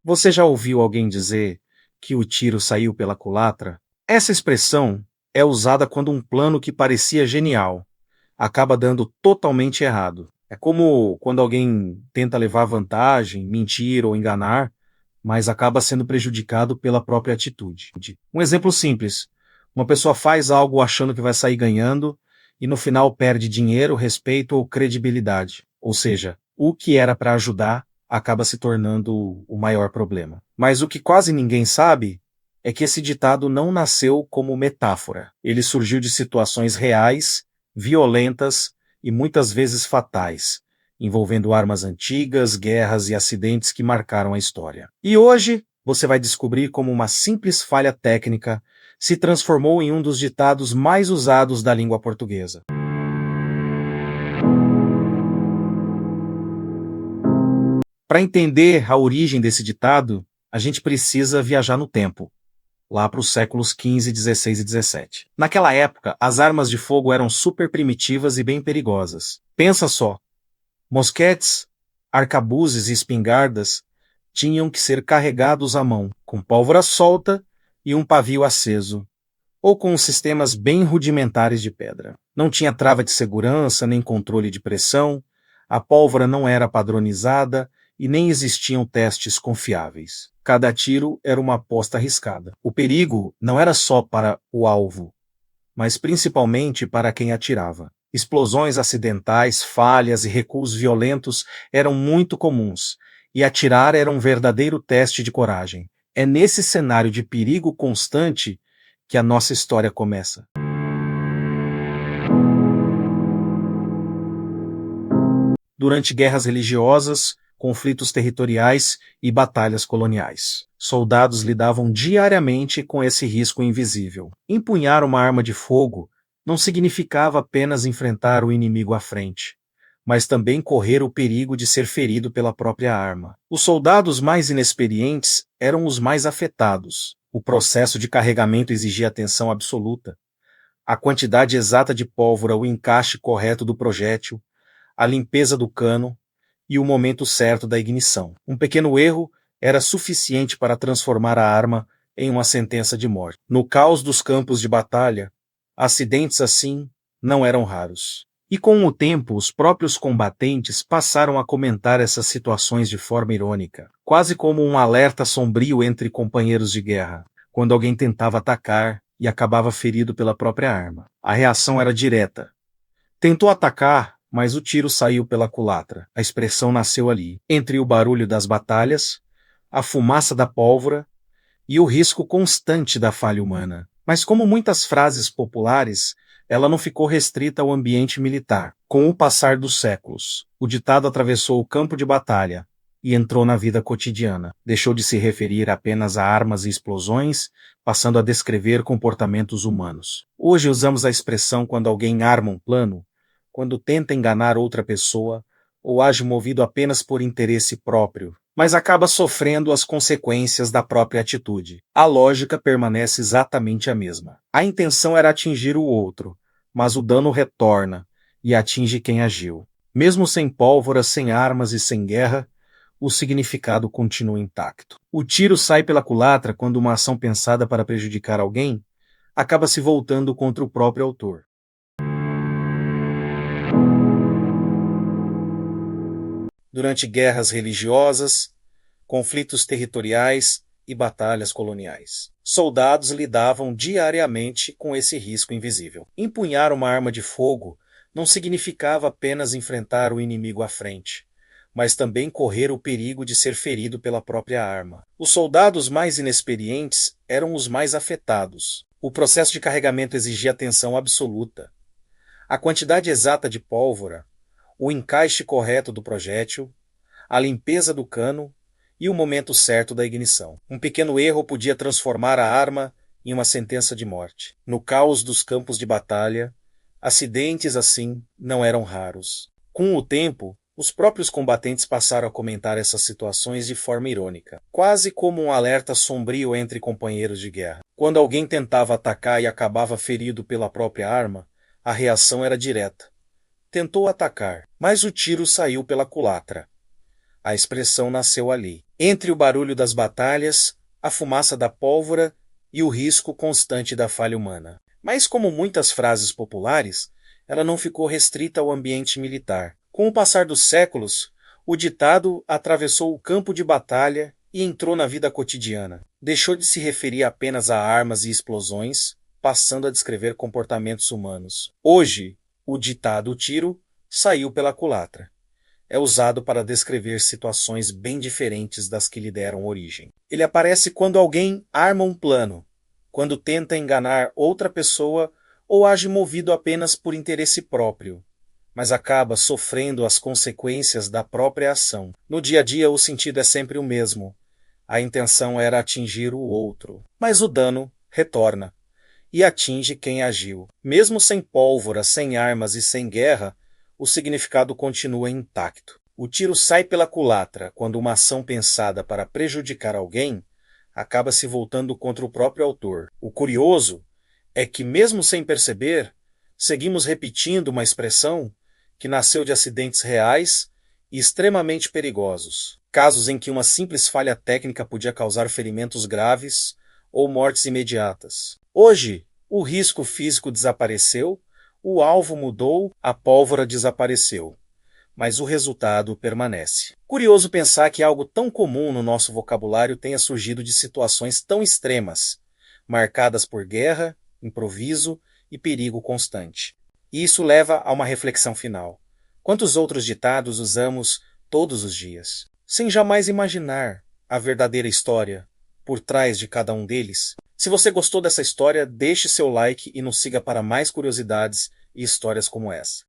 Você já ouviu alguém dizer que o tiro saiu pela culatra? Essa expressão é usada quando um plano que parecia genial acaba dando totalmente errado. É como quando alguém tenta levar vantagem, mentir ou enganar, mas acaba sendo prejudicado pela própria atitude. Um exemplo simples: uma pessoa faz algo achando que vai sair ganhando e no final perde dinheiro, respeito ou credibilidade. Ou seja, o que era para ajudar acaba se tornando o maior problema. Mas o que quase ninguém sabe é que esse ditado não nasceu como metáfora. Ele surgiu de situações reais, violentas e muitas vezes fatais, envolvendo armas antigas, guerras e acidentes que marcaram a história. E hoje você vai descobrir como uma simples falha técnica se transformou em um dos ditados mais usados da língua portuguesa. Para entender a origem desse ditado, a gente precisa viajar no tempo, lá para os séculos XV, XVI e XVII. Naquela época, as armas de fogo eram super primitivas e bem perigosas. Pensa só, mosquetes, arcabuzes e espingardas tinham que ser carregados à mão, com pólvora solta e um pavio aceso, ou com sistemas bem rudimentares de pedra. Não tinha trava de segurança nem controle de pressão, a pólvora não era padronizada e nem existiam testes confiáveis. Cada tiro era uma aposta arriscada. O perigo não era só para o alvo, mas principalmente para quem atirava. Explosões acidentais, falhas e recuos violentos eram muito comuns, e atirar era um verdadeiro teste de coragem. É nesse cenário de perigo constante que a nossa história começa. Durante guerras religiosas, conflitos territoriais e batalhas coloniais. Soldados lidavam diariamente com esse risco invisível. Empunhar uma arma de fogo não significava apenas enfrentar o inimigo à frente, mas também correr o perigo de ser ferido pela própria arma. Os soldados mais inexperientes eram os mais afetados. O processo de carregamento exigia atenção absoluta. A quantidade exata de pólvora, o encaixe correto do projétil, a limpeza do cano e o momento certo da ignição. Um pequeno erro era suficiente para transformar a arma em uma sentença de morte. No caos dos campos de batalha, acidentes assim não eram raros. E com o tempo, os próprios combatentes passaram a comentar essas situações de forma irônica, quase como um alerta sombrio entre companheiros de guerra, quando alguém tentava atacar e acabava ferido pela própria arma. A reação era direta. Tentou atacar, mas o tiro saiu pela culatra. A expressão nasceu ali, entre o barulho das batalhas, a fumaça da pólvora e o risco constante da falha humana. Mas como muitas frases populares, ela não ficou restrita ao ambiente militar. Com o passar dos séculos, o ditado atravessou o campo de batalha e entrou na vida cotidiana. Deixou de se referir apenas a armas e explosões, passando a descrever comportamentos humanos. Hoje usamos a expressão quando alguém arma um plano, quando tenta enganar outra pessoa ou age movido apenas por interesse próprio, mas acaba sofrendo as consequências da própria atitude. A lógica permanece exatamente a mesma. A intenção era atingir o outro, mas o dano retorna e atinge quem agiu. Mesmo sem pólvora, sem armas e sem guerra, o significado continua intacto. O tiro sai pela culatra quando uma ação pensada para prejudicar alguém acaba se voltando contra o próprio autor. Durante guerras religiosas, conflitos territoriais e batalhas coloniais. Soldados lidavam diariamente com esse risco invisível. Empunhar uma arma de fogo não significava apenas enfrentar o inimigo à frente, mas também correr o perigo de ser ferido pela própria arma. Os soldados mais inexperientes eram os mais afetados. O processo de carregamento exigia atenção absoluta. A quantidade exata de pólvora, o encaixe correto do projétil, a limpeza do cano e o momento certo da ignição. Um pequeno erro podia transformar a arma em uma sentença de morte. No caos dos campos de batalha, acidentes assim não eram raros. Com o tempo, os próprios combatentes passaram a comentar essas situações de forma irônica, quase como um alerta sombrio entre companheiros de guerra. Quando alguém tentava atacar e acabava ferido pela própria arma, a reação era direta. Tentou atacar, mas o tiro saiu pela culatra. A expressão nasceu ali, entre o barulho das batalhas, a fumaça da pólvora e o risco constante da falha humana. Mas, como muitas frases populares, ela não ficou restrita ao ambiente militar. Com o passar dos séculos, o ditado atravessou o campo de batalha e entrou na vida cotidiana. Deixou de se referir apenas a armas e explosões, passando a descrever comportamentos humanos. Hoje, o ditado tiro saiu pela culatra. É usado para descrever situações bem diferentes das que lhe deram origem. Ele aparece quando alguém arma um plano, quando tenta enganar outra pessoa ou age movido apenas por interesse próprio, mas acaba sofrendo as consequências da própria ação. No dia a dia, o sentido é sempre o mesmo. A intenção era atingir o outro, mas o dano retorna e atinge quem agiu. Mesmo sem pólvora, sem armas e sem guerra, o significado continua intacto. O tiro sai pela culatra quando uma ação pensada para prejudicar alguém acaba se voltando contra o próprio autor. O curioso é que, mesmo sem perceber, seguimos repetindo uma expressão que nasceu de acidentes reais e extremamente perigosos. Casos em que uma simples falha técnica podia causar ferimentos graves ou mortes imediatas. Hoje, o risco físico desapareceu, o alvo mudou, a pólvora desapareceu, mas o resultado permanece. Curioso pensar que algo tão comum no nosso vocabulário tenha surgido de situações tão extremas, marcadas por guerra, improviso e perigo constante. E isso leva a uma reflexão final. Quantos outros ditados usamos todos os dias, sem jamais imaginar a verdadeira história por trás de cada um deles? Se você gostou dessa história, deixe seu like e nos siga para mais curiosidades e histórias como essa.